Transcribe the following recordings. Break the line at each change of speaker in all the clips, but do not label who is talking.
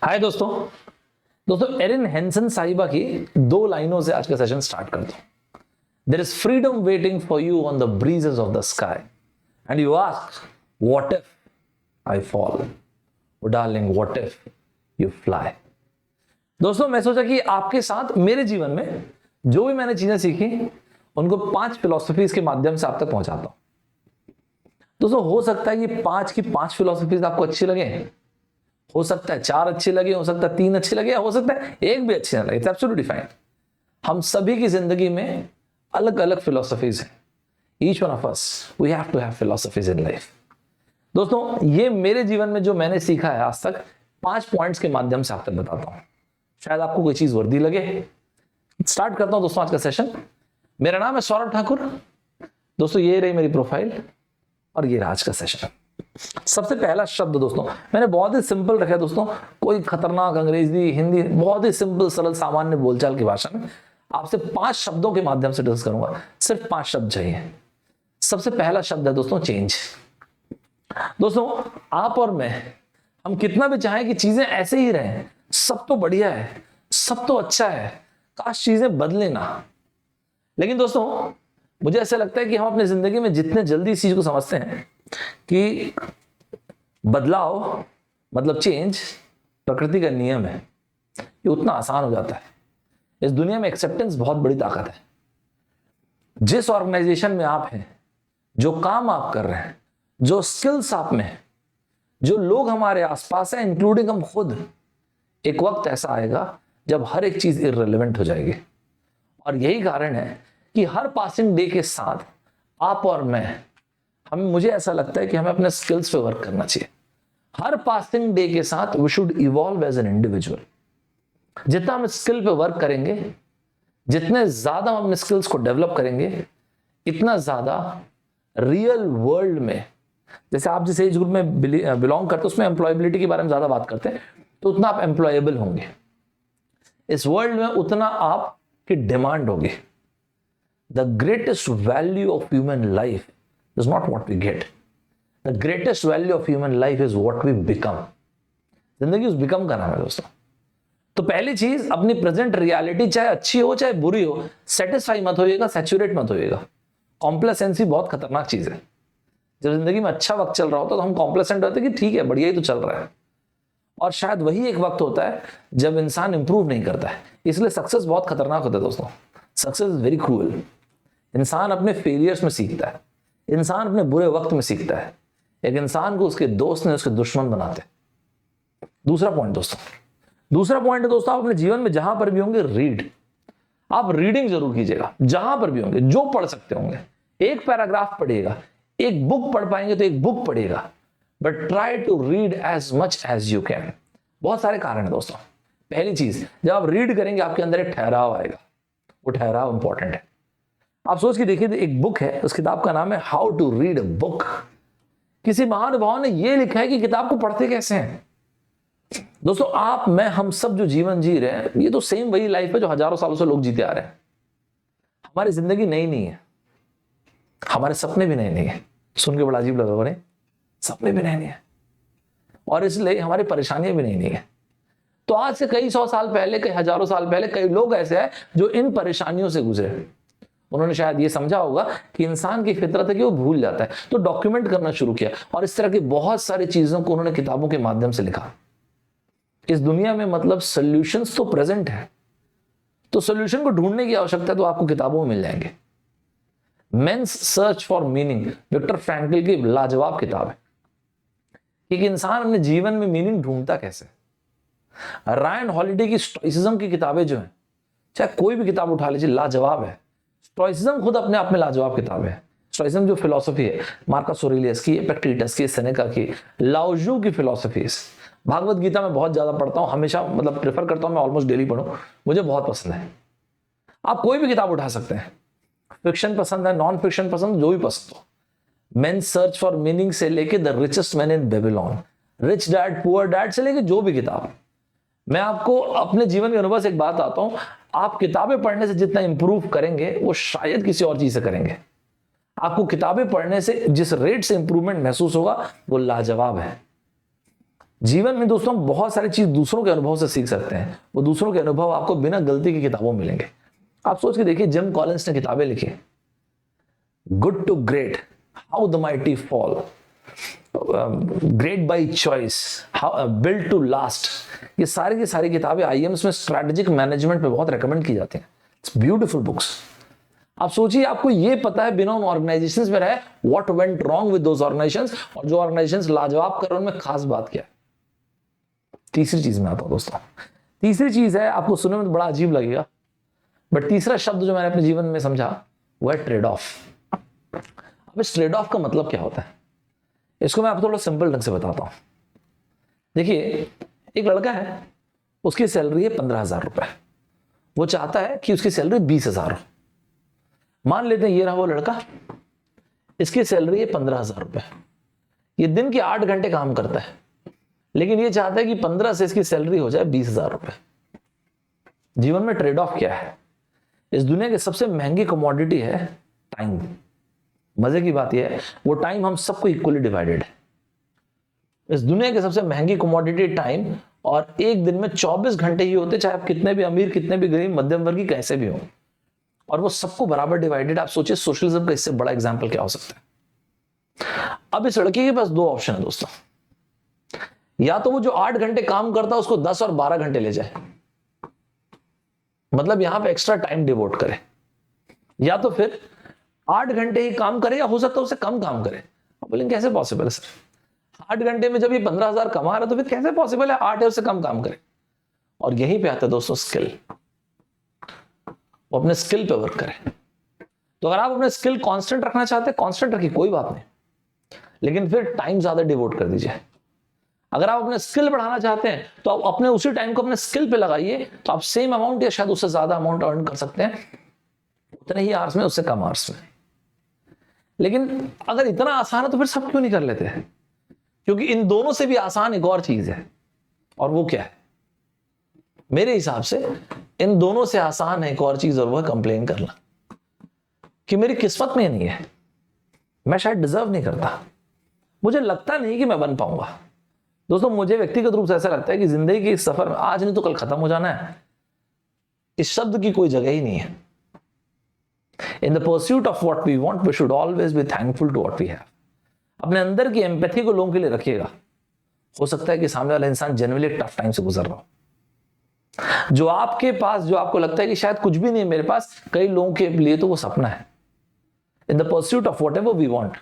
हाय दोस्तों। Erin Henson साहिबा की 2 लाइनों से आज का सेशन स्टार्ट करता हूं। There is freedom waiting for you on the breezes of the sky and you ask what if I fall, oh darling what if you fly. दोस्तों, मैं सोचा कि आपके साथ मेरे जीवन में जो भी मैंने चीजें सीखी उनको 5 फिलॉसफीज के माध्यम से आप तक पहुंचाता हूं। दोस्तों, हो सकता है कि 5 की 5 फिलॉसफीज आपको अच्छी लगे, हो सकता है 4 अच्छी लगे, हो सकता है 3 अच्छी लगे, हो सकता है 1 भी अच्छी ना लगे। It's absolutely fine. हम सभी की जिंदगी में अलग अलग फिलॉसफीज हैं। Each one of us we have to have philosophies in life. दोस्तों, ये मेरे जीवन में जो मैंने सीखा है आज तक 5 पॉइंट्स के माध्यम से आप तक बताता हूं। शायद आपको कोई चीज वर्दी लगे। स्टार्ट करता हूं दोस्तों आज का सेशन। मेरा नाम है सौरभ ठाकुर। दोस्तों, ये रही मेरी प्रोफाइल और ये रहा आज का सेशन। सबसे पहला शब्द दोस्तों मैंने बहुत ही सिंपल रखा है दोस्तों, कोई खतरनाक अंग्रेजी हिंदी, बहुत ही सिंपल सरल सामान्य बोलचाल की भाषा में आपसे 5 शब्दों के माध्यम से डिस्कस करूंगा। सिर्फ 5 शब्द चाहिए। सबसे पहला शब्द है दोस्तों चेंज। दोस्तों, आप और मैं, हम कितना भी चाहें कि चीजें ऐसे ही रहें, सब तो बढ़िया है, सब तो अच्छा है, काश चीजें बदले ना। लेकिन दोस्तों, मुझे ऐसा लगता है कि हम अपनी जिंदगी में जितने जल्दी इस चीज को समझते हैं कि बदलाव मतलब चेंज प्रकृति का नियम है, ये उतना आसान हो जाता है। इस दुनिया में एक्सेप्टेंस बहुत बड़ी ताकत है। जिस ऑर्गेनाइजेशन में आप हैं, जो काम आप कर रहे हैं, जो स्किल्स आप में हैं, जो लोग हमारे आसपास हैं, इंक्लूडिंग हम खुद, एक वक्त ऐसा आएगा जब हर एक चीज इररिलेवेंट हो जाएगी। और यही कारण है कि हर पासिंग डे के साथ आप और मैं, मुझे ऐसा लगता है कि हमें अपने स्किल्स पे वर्क करना चाहिए। हर पासिंग डे के साथ we should evolve as an individual. जितना हम स्किल पे वर्क करेंगे, जितने ज्यादा हम अपने स्किल्स को डेवलप करेंगे, इतना ज्यादा रियल वर्ल्ड में, जैसे आप जिस एज ग्रुप में बिलोंग करते हैं उसमें एम्प्लॉयबिलिटी के बारे में ज्यादा बात करते हैं, तो उतना आप एम्प्लॉयबल होंगे। इस वर्ल्ड में उतना आपकी डिमांड होगी। The greatest value of human life is not what we get. The greatest value of human life is what we become. जिंदगी उस बिकम का नाम है दोस्तों। तो पहली चीज, अपनी प्रेजेंट रियलिटी चाहे अच्छी हो चाहे बुरी हो, सेटिस्फाई मत होइएगा, सैचुरेट मत होइएगा। कॉम्प्लेसेंसी बहुत खतरनाक चीज है। जब जिंदगी में अच्छा वक्त चल रहा होता है तो हम कॉम्प्लेसेंट होते हैं कि ठीक है, बढ़िया ही तो चल रहा है। और शायद वही एक वक्त होता है जब इंसान इंप्रूव नहीं करता है। इसलिए सक्सेस बहुत खतरनाक होता है दोस्तों। Success is very cruel. इंसान अपने फेलियर्स में सीखता है, इंसान अपने बुरे वक्त में सीखता है। एक इंसान को उसके दोस्त ने उसके दुश्मन बनाते। दूसरा पॉइंट है दोस्तों, आप अपने जीवन में जहां पर भी होंगे, रीड। आप रीडिंग जरूर कीजिएगा। जहां पर भी होंगे, जो पढ़ सकते होंगे, एक पैराग्राफ पढ़िएगा, एक बुक पढ़ पाएंगे तो एक बुक पढ़िएगा, but try to read as much as you can. बहुत सारे कारण है दोस्तों। पहली चीज, जब आप रीड करेंगे आपके अंदर एक ठहराव आएगा। वो ठहराव इंपॉर्टेंट है। आप सोच के देखिए, एक बुक है, उस किताब का नाम है how to read a book. किसी महानुभाव ने यह लिखा है कि किताब को पढ़ते कैसे हैं। दोस्तों, आप, मैं, हम सब जो जीवन जी रहे हैं, ये तो सेम वही लाइफ है जो हजारों सालों से लोग जीते आ रहे हैं। हमारी जिंदगी नई नहीं है, हमारे सपने भी नए नहीं है। सुन के बड़ा अजीब लगा, नहीं, सपने भी नए नहीं है, और इसलिए हमारी परेशानियां भी नई नहीं है। तो आज से कई 100 साल पहले, कई हजारों साल पहले, कई लोग ऐसे हैं जो इन परेशानियों से गुजरे। उन्होंने शायद ये समझा होगा कि इंसान की फितरत है कि वो भूल जाता है, तो डॉक्यूमेंट करना शुरू किया, और इस तरह की बहुत सारी चीजों को उन्होंने किताबों के माध्यम से लिखा। इस दुनिया में मतलब सॉल्यूशंस तो प्रेजेंट है, तो सॉल्यूशन को ढूंढने की आवश्यकता है तो आपको किताबों में मिल जाएंगे। Man's search for meaning, Viktor Frankl की लाजवाब किताब है कि इंसान अपने जीवन में मीनिंग ढूंढता कैसे। रायन हॉलिडे की स्टोइसिज्म की किताबें जो है, चाहे कोई भी किताब उठा लीजिए, लाजवाब है। स्टोइसिज्म खुद अपने आप में लाजवाब किताब है। स्टोइसिज्म जो फिलॉसफी है, मार्कस ऑरेलियस की, एपिक्टेटस की, सेनेका की, लाओजू की फिलॉसफी। भागवत गीता में बहुत ज्यादा पढ़ता हूं, हमेशा मतलब प्रेफर करता हूं, मैं ऑलमोस्ट डेली पढ़ूं, मुझे बहुत पसंद है। आप कोई भी किताब उठा सकते हैं, फिक्शन पसंद है, नॉन फिक्शन पसंद, जो भी पसंद हो। मेन सर्च फॉर मीनिंग से लेके the richest man in Babylon, rich dad poor dad से लेके जो भी किताब। मैं आपको अपने जीवन के अनुभव से एक बात आता हूं, आप किताबें पढ़ने से जितना इंप्रूव करेंगे वो शायद किसी और चीज से करेंगे। आपको किताबें पढ़ने से जिस रेट से इंप्रूवमेंट महसूस होगा वो लाजवाब है। जीवन में दोस्तों बहुत सारी चीज दूसरों के अनुभव से सीख सकते हैं, वो दूसरों के अनुभव आपको बिना गलती की किताबों में मिलेंगे। आप सोच के देखिए, जिम कॉलिंस ने किताबें लिखी, good to great, how the mighty fall, great by choice, how build to last, ये सारी की सारी किताबें आईएम्स में स्ट्रेटेजिक मैनेजमेंट पे बहुत रेकमेंड की जाती हैं। It's beautiful books. आप सोचिए, आपको ये पता है बिना उन ऑर्गेनाइजेशंस में रहे what went wrong with those organisations, और जो ऑर्गेनाइजेशंस लाजवाब कर रहे हैं उनमें खास बात क्या है। तीसरी चीज में आता हूं दोस्तों। तीसरी चीज है, आपको सुनने में तो बड़ा अजीब लगेगा, बट तीसरा शब्द जो मैंने अपने जीवन में समझा वो है ट्रेड ऑफ। अब इस ट्रेड ऑफ का मतलब क्या होता है, इसको मैं आपको थोड़ा सिंपल ढंग से बताता हूं। देखिए, एक लड़का है, उसकी सैलरी है 15,000 रुपए, वो चाहता है कि उसकी सैलरी 20,000 हो। मान लेते हैं ये रहा वो लड़का, इसकी सैलरी है 15,000 रुपए, ये दिन के 8 घंटे काम करता है, लेकिन ये चाहता है कि 15 से इसकी सैलरी हो जाए 20,000 रुपए। जीवन में ट्रेड ऑफ क्या है? इस दुनिया की सबसे महंगी कमोडिटी है टाइम। मजे की बात यह है, वो टाइम हम सबको इक्वली डिवाइडेड है। इस दुनिया की सबसे महंगी कमोडिटी टाइम, और एक दिन में 24 घंटे ही होते, चाहे आप कितने भी अमीर, कितने भी गरीब, मध्यम वर्गीय कैसे भी हो, और वो सबको बराबर डिवाइडेड। आप सोचिए सोशलिज्म का इससे बड़ा एग्जाम्पल क्या हो सकता है। अब इस लड़के के पास दो ऑप्शन है दोस्तों, या तो वो जो 8 घंटे काम करता है उसको 10 और 12 घंटे ले जाए, मतलब यहां पे एक्स्ट्रा टाइम डिवोट करे, या तो फिर 8 घंटे ही काम करे, या हो सकता है उससे कम काम करे। आप बोलेंगे कैसे पॉसिबल है सर, 8 घंटे में जब ये 15,000 कमा रहा है तो फिर कैसे पॉसिबल है 8 या उससे कम काम करे। और यहीं पे आता है दोस्तों स्किल। वो अपने स्किल पे वर्क करे। तो अगर आप अपने स्किल कांस्टेंट रखना चाहते हैं, कांस्टेंट रखिए, कोई बात नहीं, लेकिन फिर टाइम ज्यादा डिवोट कर दीजिए। अगर आप अपने स्किल बढ़ाना चाहते हैं तो आप अपने उसी टाइम को अपने स्किल पे लगाइए, तो आप सेम अमाउंट या शायद उससे ज्यादा अमाउंट अर्न कर सकते हैं उतने ही आवर्स में, उससे कम आवर्स में। लेकिन अगर इतना आसान है तो फिर सब क्यों नहीं कर लेते हैं? क्योंकि इन दोनों से भी आसान एक और चीज है, और वो क्या है? मेरे हिसाब से इन दोनों से आसान है एक और चीज, और वो है कंप्लेन करना कि मेरी किस्मत में नहीं है, मैं शायद डिजर्व नहीं करता, मुझे लगता नहीं कि मैं बन पाऊंगा। दोस्तों, मुझे व्यक्तिगत रूप से ऐसा लगता है कि जिंदगी के इस सफर में आज नहीं तो कल खत्म हो जाना है। इस शब्द की कोई जगह ही नहीं है। In the pursuit of what we want we should always be thankful to what we have. अपने अंदर की एम्पैथी को लोगों के लिए रखिएगा। हो सकता है कि सामने वाला इंसान जेन्युइनली टफ टाइम से गुजर रहा हो। जो आपके पास, जो आपको लगता है कि शायद कुछ भी नहीं है मेरे पास, कई लोगों के लिए तो वो सपना है। In the pursuit of whatever we want,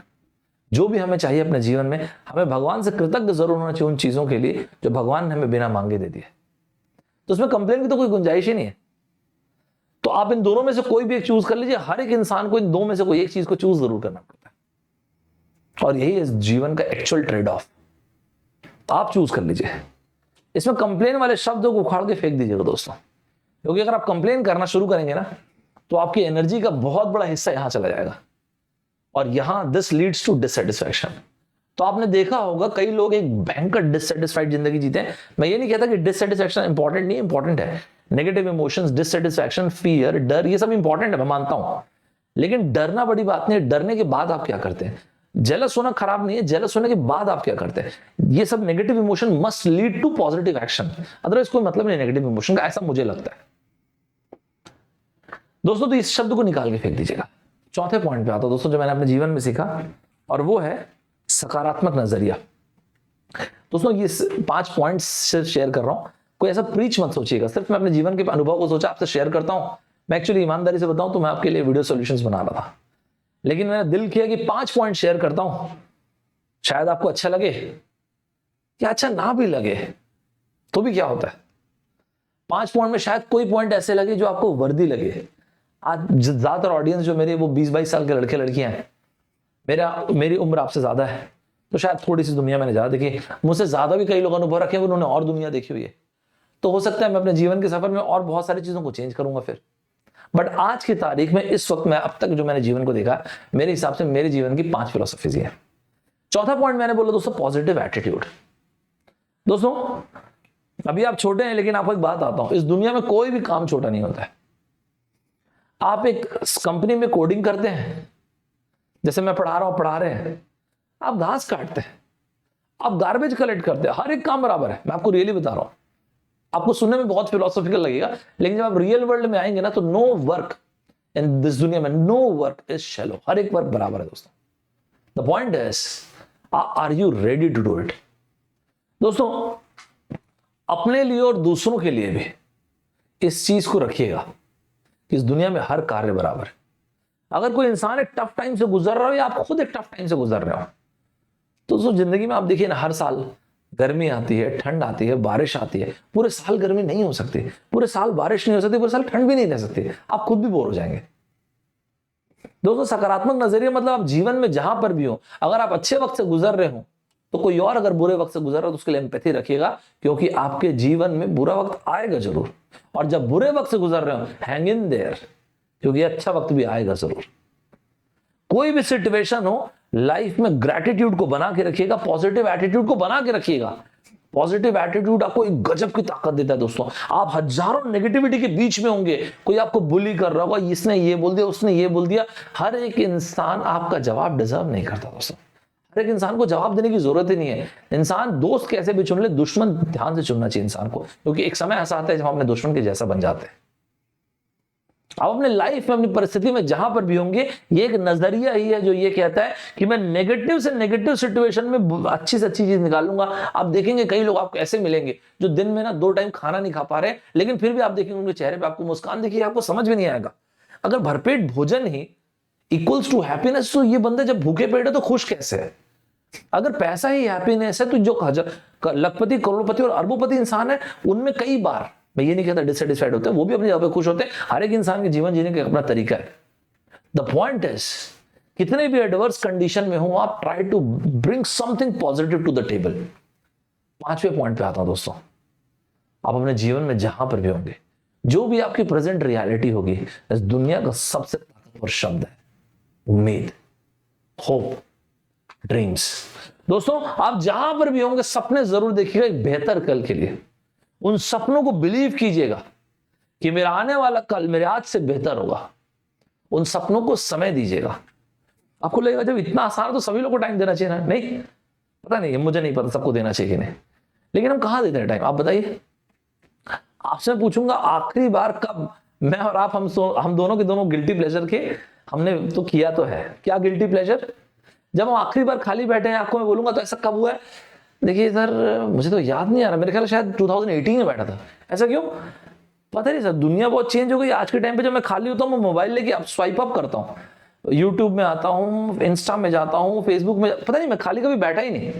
जो भी हमें चाहिए अपने जीवन में, हमें भगवान से कृतज्ञ जरूर होना चाहिए उन चीजों के लिए जो भगवान ने हमें बिना मांगे दे दिए। तो उसमें कंप्लेन की तो कोई गुंजाइश ही नहीं है। तो आप इन दोनों में से कोई भी एक चूज कर लीजिए। हर एक इंसान को इन दो में से कोई एक चीज को चूज जरूर करना पड़ता है, और यही है जीवन का एक्चुअल ट्रेड ऑफ। आप चूज कर लीजिए। इसमें कंप्लेन वाले शब्दों को उखाड़ के फेंक दीजिएगा दोस्तों, क्योंकि अगर आप कंप्लेन करना शुरू करेंगे ना, तो आपकी एनर्जी का बहुत बड़ा हिस्सा यहां चला जाएगा, और यहां दिस लीड्स टू डिससेटिस्फैक्शन। तो आपने देखा होगा कई लोग एक भयंकर डिससेटिस्फाइड जिंदगी जीते हैं। मैं ये नहीं कहता कि डिससेटिस्फैक्शन इंपॉर्टेंट नहीं, इंपॉर्टेंट है। नेगेटिव इमोशंस, डिससेटिस्फैक्शन, फियर, डर, ये सब इंपॉर्टेंट है, मैं मानता हूं। लेकिन डरना बड़ी बात नहीं है। डरने के बाद आप क्या करते हैं? जेलस होना खराब नहीं है, जेलस होने के बाद आप क्या करते हैं? ये सब negative emotion must lead to positive action, otherwise कोई मतलब नहीं नेगेटिव इमोशन का, ऐसा मुझे लगता है दोस्तों। तो इस शब्द को निकाल के फेंक दीजिएगा। चौथे पॉइंट पे आता हूं दोस्तों, जो मैंने अपने जीवन में सीखा, और वो है सकारात्मक नजरिया। दोस्तों, ये 5 पॉइंट्स सिर्फ शेयर कर रहा हूं, कोई ऐसा प्रीच मत सोचिएगा, सिर्फ मैं अपने जीवन के अनुभव को सोचा आपसे शेयर करता हूं। मैं एक्चुअली ईमानदारी से बताऊं तो मैं आपके लिए वीडियो सॉल्यूशंस बना रहा था, लेकिन मैंने दिल किया कि 5 पॉइंट शेयर करता हूं। शायद आपको अच्छा लगे या अच्छा ना भी लगे, तो भी क्या होता है, 5 पॉइंट में शायद कोई पॉइंट ऐसे लगे जो आपको वर्दी लगे। आज ज्यादातर ऑडियंस जो मेरे वो 20-22 साल के लड़के लड़कियां हैं। मेरी उम्र आपसे ज्यादा है, तो शायद थोड़ी सी दुनिया मैंने ज्यादा देखी। मुझसे ज्यादा भी कई लोग अनुभव रखे हैं, उन्होंने और दुनिया देखी हुई है। तो हो सकता है मैं अपने जीवन के सफर में और बहुत सारी चीजों को चेंज करूंगा फिर। बट आज की तारीख में, इस वक्त में, अब तक जो मैंने जीवन को देखा, मेरे हिसाब से मेरे जीवन की 5 फिलोसफीज है। चौथा पॉइंट मैंने बोला दोस्तों, पॉजिटिव एटीट्यूड। दोस्तों, अभी आप छोटे हैं, लेकिन आपको एक बात आता हूं, इस दुनिया में कोई भी काम छोटा नहीं होता है। आप एक कंपनी में कोडिंग करते हैं, जैसे मैं पढ़ा रहा हूं, पढ़ा रहे हैं, आप घास काटते हैं, आप गार्बेज कलेक्ट करते हैं, हर एक काम बराबर है। मैं आपको रियली बता रहा हूं, आपको सुनने में बहुत फिलोसॉफिकल लगेगा, लेकिन जब आप रियल वर्ल्ड में आएंगे ना, तो नो वर्क इन दिस दुनिया में, नो वर्क इज शैलो, हर एक वर्क बराबर है दोस्तों। The point is, are you ready to do it? दोस्तों, अपने लिए और दूसरों के लिए भी इस चीज को रखिएगा कि इस दुनिया में हर कार्य बराबर है। अगर कोई इंसान एक टफ टाइम से गुजर रहा हो या आप खुद एक टफ टाइम से गुजर रहे हो, तो दोस्तों जिंदगी में आप देखिए ना, हर साल गर्मी आती है, ठंड आती है, बारिश आती है। पूरे साल गर्मी नहीं हो सकती, पूरे साल बारिश नहीं हो सकती, पूरे साल ठंड भी नहीं रह सकती, आप खुद भी बोर हो जाएंगे। दोस्तों, सकारात्मक नजरिया मतलब आप जीवन में जहां पर भी हो, अगर आप अच्छे वक्त से गुजर रहे हो, तो कोई और अगर बुरे वक्त से गुजर रहा है तो उसके लिए एम्पैथी रखिएगा, क्योंकि आपके जीवन में बुरा वक्त आएगा जरूर। और जब बुरे वक्त से गुजर रहे हो, हैंग इन देयर, क्योंकि अच्छा वक्त भी आएगा जरूर। कोई भी सिचुएशन हो, लाइफ में ग्रैटिट्यूड को बना के रखिएगा, पॉजिटिव एटीट्यूड को बना के रखिएगा। पॉजिटिव एटीट्यूड आपको एक गजब की ताकत देता है दोस्तों। आप हजारों नेगेटिविटी के बीच में होंगे, कोई आपको बुली कर रहा होगा, इसने ये बोल दिया, उसने ये बोल दिया, हर एक इंसान आपका जवाब डिजर्व नहीं करता दोस्तों। हर एक इंसान को जवाब देने की जरूरत ही नहीं है। इंसान दोस्त कैसे भी चुन ले, दुश्मन ध्यान से चुनना चाहिए इंसान को, क्योंकि एक समय ऐसा आता है जब हम अपने दुश्मन के जैसा बन जाते हैं। आप अपने लाइफ में, अपनी परिस्थिति में जहां पर भी होंगे, ये एक नजरिया ही है जो ये कहता है कि मैं नेगेटिव से नेगेटिव सिचुएशन में अच्छी से अच्छी चीज निकालूंगा। आप देखेंगे कई लोग आपको ऐसे मिलेंगे जो दिन में ना 2 टाइम खाना नहीं खा पा रहे, लेकिन फिर भी आप देखेंगे उनके चेहरे पे आपको मुस्कान देखिए, आपको समझ में नहीं आएगा। अगर भरपेट भोजन ही इक्वल्स टू हैप्पीनेस, तो ये बंदे जब भूखे पेट है तो खुश कैसे है? अगर पैसा ही हैप्पीनेस है, तो जो लखपति, करोड़पति और अरबोपति इंसान है, उनमें कई बार, मैं ये नहीं कहता डिससेटिस्फाइड होते हैं, वो भी अपनी जगह पे खुश होते हैं। हर एक इंसान के जीवन जीने का अपना तरीका है। द पॉइंट इज, कितने भी एडवर्स कंडीशन में हो, आप try to bring something positive to the table. 5वें पॉइंट पे आता हूं दोस्तों, आप अपने जीवन में जहां पर भी होंगे, जो भी आपकी प्रेजेंट रियलिटी होगी, इस दुनिया का सबसे ताकतवर शब्द है उम्मीद, होप, ड्रीम्स। दोस्तों, आप जहां पर भी होंगे, सपने जरूर देखिएगा एक बेहतर कल के लिए। उन सपनों को बिलीव कीजिएगा कि मेरा आने वाला कल मेरे आज से बेहतर होगा। उन सपनों को समय दीजिएगा। आपको लगेगा जब इतना आसान है तो सभी लोगों को टाइम देना चाहिए ना? नहीं, पता नहीं, मुझे नहीं पता सबको देना चाहिए कि नहीं, लेकिन हम कहां देते हैं टाइम, आप बताइए। आपसे पूछूंगा आखिरी बार कब मैं और आप, हम दोनों के दोनों गिल्टी प्लेजर के, हमने तो किया तो है, क्या गिल्टी प्लेजर? जब हम आखिरी बार खाली बैठे हैं, आपको मैं बोलूंगा तो ऐसा कब हुआ है? देखिए सर, मुझे तो याद नहीं आ रहा, मेरे ख्याल शायद 2018 में बैठा था। ऐसा क्यों? पता नहीं सर, दुनिया बहुत चेंज हो गई। आज के टाइम पे जब मैं खाली होता हूँ, मैं मोबाइल लेके अब स्वाइप अप करता हूँ, यूट्यूब में आता हूँ, इंस्टा में जाता हूँ, फेसबुक में, पता नहीं, मैं खाली कभी बैठा ही नहीं।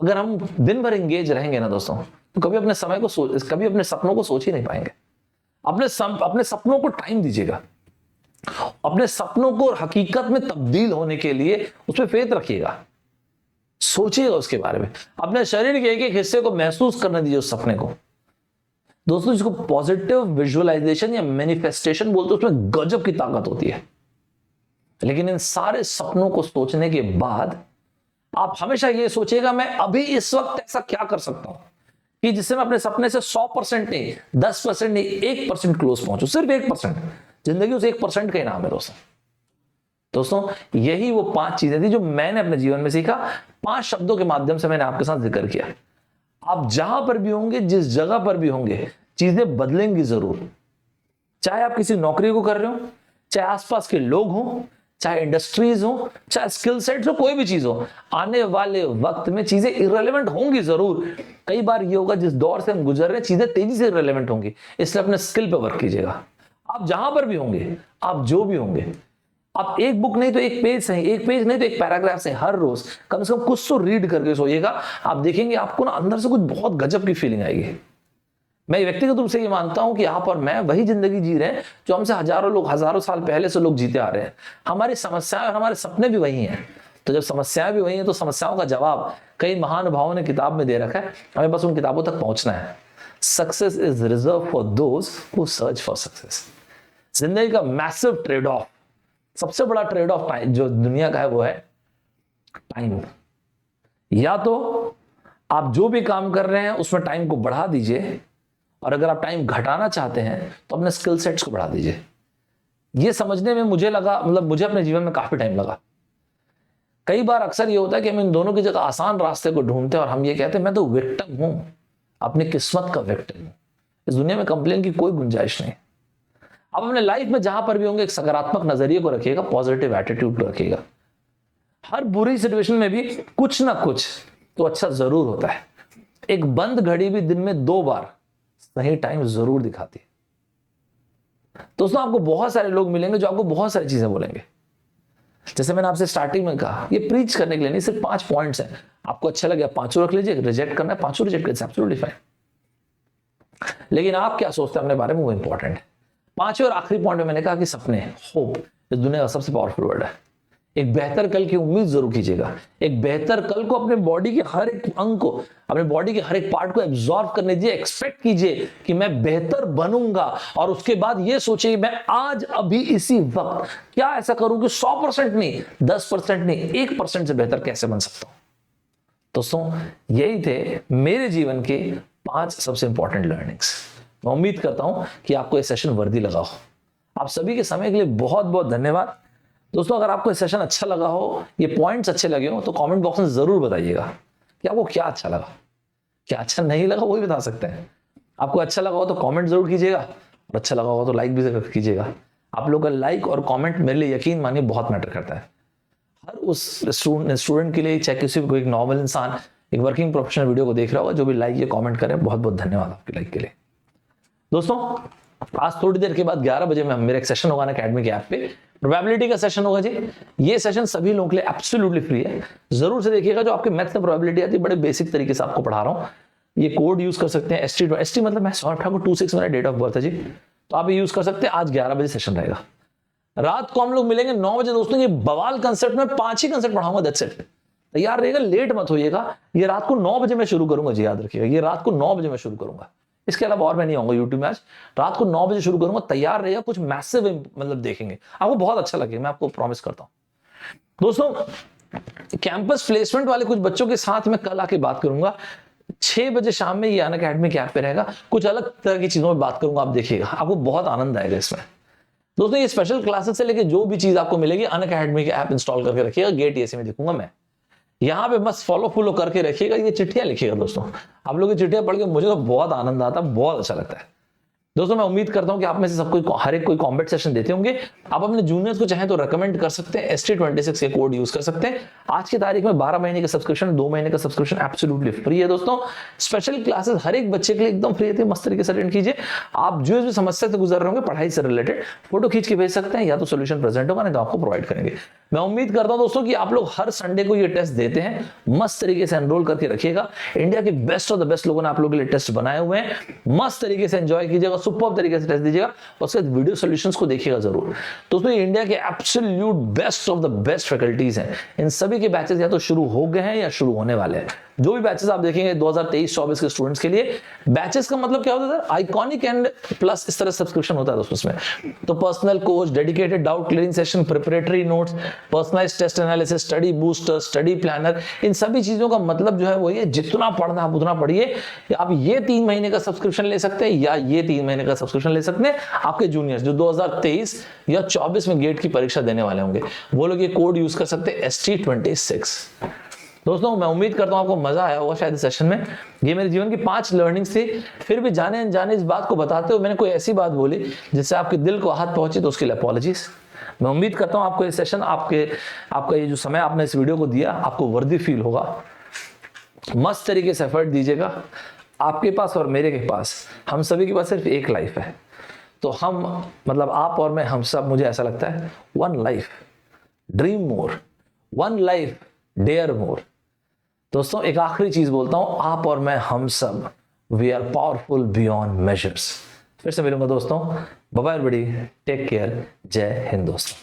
अगर हम दिन भर एंगेज रहेंगे ना दोस्तों, तो कभी अपने समय को कभी अपने सपनों को सोच ही नहीं पाएंगे। अपने सपनों को टाइम दीजिएगा। अपने सपनों को हकीकत में तब्दील होने के लिए उसमें फेथ रखिएगा, सोचिएगा उसके बारे में। अपने शरीर के एक एक हिस्से को महसूस करने दीजिए उस सपने को। दोस्तों, जिसको पॉजिटिव विजुअलाइजेशन या मैनिफेस्टेशन बोलते हैं, उसमें गजब की ताकत होती है। लेकिन इन सारे सपनों को सोचने के बाद आप हमेशा ये सोचिएगा, मैं अभी इस वक्त ऐसा क्या कर सकता हूं कि जिससे मैं अपने सपने से 100% नहीं, 10% नहीं, 1% क्लोज पहुंचू। सिर्फ 1%। जिंदगी उस 1% का इनाम है दोस्तों। यही वो 5 चीजें थी जो मैंने अपने जीवन में सीखा। 5 शब्दों के माध्यम से मैंने आपके साथ जिक्र किया। आप जहां पर भी होंगे, जिस जगह पर भी होंगे, चीजें बदलेंगी जरूर। चाहे आप किसी नौकरी को कर रहे हो, चाहे आसपास के लोग हों, चाहे इंडस्ट्रीज हो, चाहे स्किल सेट्स हो, कोई भी चीज हो, आने वाले वक्त में चीजें इररिलेवेंट होंगी जरूर। कई बार ये होगा, जिस दौर से हम गुजर रहे हैं, चीजें तेजी से इररिलेवेंट होंगी, इसलिए अपने स्किल पे वर्क कीजिएगा। आप जहां पर भी होंगे, आप जो भी होंगे, आप एक बुक नहीं तो एक पेज सही, एक पेज नहीं तो एक पैराग्राफ से हर रोज कम से कम कुछ तो रीड करके सोइएगा। आप देखेंगे आपको ना अंदर से कुछ बहुत गजब की फीलिंग आएगी। मैं व्यक्तिगत रूप से ये मानता हूं कि आप और मैं वही जिंदगी जी रहे हैं जो हमसे हजारों साल पहले से लोग जीते आ रहे हैं। हमारी समस्याएं और हमारे सपने भी वही हैं। तो जब समस्याएं भी वही हैं, तो समस्याओं का जवाब कई महानुभावों ने किताब में दे रखा है। हमें बस उन किताबों तक पहुंचना है। Success is reserve for those who search for success. जिंदगी का मैसिव ट्रेड ऑफ, सबसे बड़ा ट्रेड ऑफ टाइम जो दुनिया का है, वो है टाइम। या तो आप जो भी काम कर रहे हैं उसमें टाइम को बढ़ा दीजिए, और अगर आप टाइम घटाना चाहते हैं तो अपने स्किल सेट्स को बढ़ा दीजिए। ये समझने में मुझे अपने जीवन में काफी टाइम लगा। कई बार अक्सर ये होता है कि हम इन दोनों की जगह आसान रास्ते को ढूंढते हैं और हम ये कहते हैं मैं तो विक्टिम हूं, अपनी किस्मत का विक्टिम हूं। इस दुनिया में कंप्लेन की कोई गुंजाइश नहीं। आप अपने लाइफ में जहां पर भी होंगे एक सकारात्मक नजरिए को रखिएगा, पॉजिटिव एटीट्यूड को रखिएगा। हर बुरी सिचुएशन में भी कुछ ना कुछ तो अच्छा जरूर होता है। एक बंद घड़ी भी दिन में 2 बार सही टाइम जरूर दिखाती है। दोस्तों आपको बहुत सारे लोग मिलेंगे जो आपको बहुत सारी चीजें बोलेंगे। जैसे मैंने आपसे स्टार्टिंग में कहा, ये प्रीच करने के लिए नहीं, सिर्फ 5 पॉइंट्स हैं। आपको अच्छा लगे 5 रख लीजिए, रिजेक्ट करना है 5 रिजेक्ट कर, एब्सोल्युटली फाइन। लेकिन आप क्या सोचते हैं अपने बारे में, वो इंपॉर्टेंट है। 5वें और आखिरी पॉइंट में मैंने कहा कि सपने, होप इस दुनिया का सबसे पावरफुल वर्ड है। एक बेहतर कल की उम्मीद जरूर कीजिएगा। एक बेहतर कल को अपने बॉडी के हर एक अंग को, अपने बॉडी के हर एक पार्ट को एब्जॉर्ब करने दीजिए। एक्सपेक्ट कीजिए कि मैं बेहतर बनूंगा और उसके बाद ये सोचिए मैं आज अभी इसी वक्त क्या ऐसा करूं कि 100% नहीं, 10% नहीं, 1% से बेहतर कैसे बन सकता हूं। दोस्तों यही थे मेरे जीवन के 5 सबसे इंपॉर्टेंट लर्निंग्स। मैं उम्मीद करता हूं कि आपको ये सेशन वर्दी लगा हो। आप सभी के समय के लिए बहुत बहुत धन्यवाद। दोस्तों अगर आपको ये सेशन अच्छा लगा हो, ये पॉइंट्स अच्छे लगे हो, तो कमेंट बॉक्स में जरूर बताइएगा कि आपको क्या अच्छा लगा। क्या अच्छा नहीं लगा वो भी बता सकते हैं। आपको अच्छा लगा हो तो कमेंट जरूर कीजिएगा, और अच्छा लगा हो तो लाइक भी जरूर कीजिएगा। आप लोग का लाइक और कमेंट मेरे लिए यकीन मानिए बहुत मैटर करता है। हर उस स्टूडेंट के लिए, चाहे किसी कोई एक नॉर्मल इंसान एक वर्किंग प्रोफेशनल वीडियो को देख रहा होगा, जो भी लाइक या कॉमेंट करें, बहुत बहुत धन्यवाद आपके लाइक के लिए। दोस्तों आज थोड़ी देर के बाद 11 बजे में मेरा एक सेशन होगा अकेडमी के ऐप पे, प्रोबेबिलिटी का सेशन होगा जी। ये सेशन सभी लोगों के लिए एब्सोल्युटली फ्री है। जरूर से देखिएगा। जो आपके मैथ्स में प्रोबेबिलिटी आती है, बड़े बेसिक तरीके से आपको पढ़ा रहा हूँ। ये कोड यूज कर सकते हैं, एसटी मतलब मैं सौरभ ठाकुर 26 मेरा डेट ऑफ बर्थ है जी, तो आप ये यूज कर सकते हैं। आज 11 बजे सेशन रहेगा। रात को हम लोग मिलेंगे 9 बजे। दोस्तों ये बवाल कंसेप्ट में 5 ही कंसेप्ट पढ़ाऊंगा, दैट्स इट। तैयार रहेगा, लेट मत होइएगा। ये रात को 9 बजे मैं शुरू करूंगा जी, याद रखिएगा। ये रात को 9 बजे मैं शुरू करूंगा। इसके अलावा और मैं नहीं आऊंगा यूट्यूब में। आज रात को 9 बजे शुरू करूंगा। तैयार रहेगा, कुछ मैसिव मतलब देखेंगे, आपको बहुत अच्छा लगेगा, मैं आपको प्रॉमिस करता हूं। दोस्तों कैंपस प्लेसमेंट वाले कुछ बच्चों के साथ मैं कल आके बात करूंगा। 6 बजे शाम में ये अनअकैडमी के ऐप पे रहेगा। कुछ अलग तरह की चीजों में बात करूंगा, आप देखिएगा, आपको बहुत आनंद आएगा इसमें। दोस्तों ये स्पेशल क्लासेस से लेके जो भी चीज आपको मिलेगी, अनअकैडमी के ऐप इंस्टॉल करके रखिएगा। गेट एसी में दिखूंगा मैं। यहाँ पे मस्त फॉलो करके रखिएगा। ये चिट्ठियां लिखिएगा दोस्तों। आप लोग की चिट्ठियां पढ़ के मुझे तो बहुत आनंद आता है, बहुत अच्छा लगता है। दोस्तों मैं उम्मीद करता हूं कि आप में से सबको हर एक कोई कॉम्बैट सेशन देते होंगे। आप अपने जूनियर्स को चाहें तो रेकमेंड कर सकते हैं। ST26 के कोड यूज कर सकते हैं। आज की तारीख में 12 महीने का सब्सक्रिप्शन, 2 महीने का सब्सक्रिप्शन एब्सोल्युटली फ्री है। दोस्तों स्पेशल क्लासेस हर एक बच्चे के लिए एकदम फ्री है। मस्त तरीके से अटेंड कीजिए। आप जो भी समस्या से गुजर रहे होंगे पढ़ाई से रिलेटेड, फोटो खींच के भेज सकते हैं, या तो सोल्यूशन प्रेजेंट होगा, नहीं तो आपको प्रोवाइड करेंगे। मैं उम्मीद करता हूं दोस्तों कि आप लोग हर संडे को ये टेस्ट देते हैं। मस्त तरीके से एनरोल करके रखिएगा। इंडिया के बेस्ट ऑफ द बेस्ट लोगों ने आप लोगों के लिए टेस्ट बनाए हुए हैं। मस्त तरीके से एंजॉय कीजिएगा, सुपर तरीके से टेस्ट दीजिएगा। उसके बाद वीडियो सॉल्यूशंस को देखिएगा जरूर। दोस्तों ये इंडिया के absolute best of the best faculties हैं। इन सभी के बैचेस या तो शुरू हो गए हैं या शुरू होने वाले हैं। जो भी बैचेस आप देखेंगे 2023-24 के स्टूडेंट्स के लिए, बैचेस का मतलब क्या होता है सर, आइकॉनिक एंड प्लस इस तरह सब्सक्रिप्शन होता है दोस्तों इसमें। तो personal coach, dedicated doubt clearing session, preparatory notes, personalised test analysis, study booster, study planner, इन सभी चीजों का मतलब जो है वो ये, जितना पढ़ना आप उतना पढ़िए। आप ये 3 महीने का सब्सक्रिप्शन ले सकते हैं या ये 3 महीने का सब्सक्रिप्शन ले सकते हैं। आपके जूनियर्स जो 2023 या 24 में गेट की परीक्षा देने वाले होंगे, वो लोग ये कोड यूज कर सकते हैं, ST26। दोस्तों मैं उम्मीद करता हूं आपको मजा आया होगा शायद इस सेशन में। ये मेरे जीवन की 5 लर्निंग्स थी। फिर भी जाने अनजाने इस बात को बताते हुए मैंने कोई ऐसी बात बोली जिससे आपके दिल को हाथ पहुंची, तो उसके लिए अपॉलॉजीज। मैं उम्मीद करता हूं आपको ये सेशन, आपका ये जो समय आपने इस वीडियो को दिया, आपको वर्दी फील होगा। मस्त तरीके से एफर्ट दीजिएगा। आपके पास और मेरे के पास, हम सभी के पास सिर्फ एक लाइफ है। तो हम मतलब आप और मैं, हम सब, मुझे ऐसा लगता है, 1 लाइफ, ड्रीम मोर, 1 लाइफ, डेयर मोर। दोस्तों एक आखिरी चीज बोलता हूं, आप और मैं, हम सब, we are powerful beyond measures. फिर से मिलूंगा दोस्तों। बाय बाय, टेक केयर, जय हिंद दोस्तों।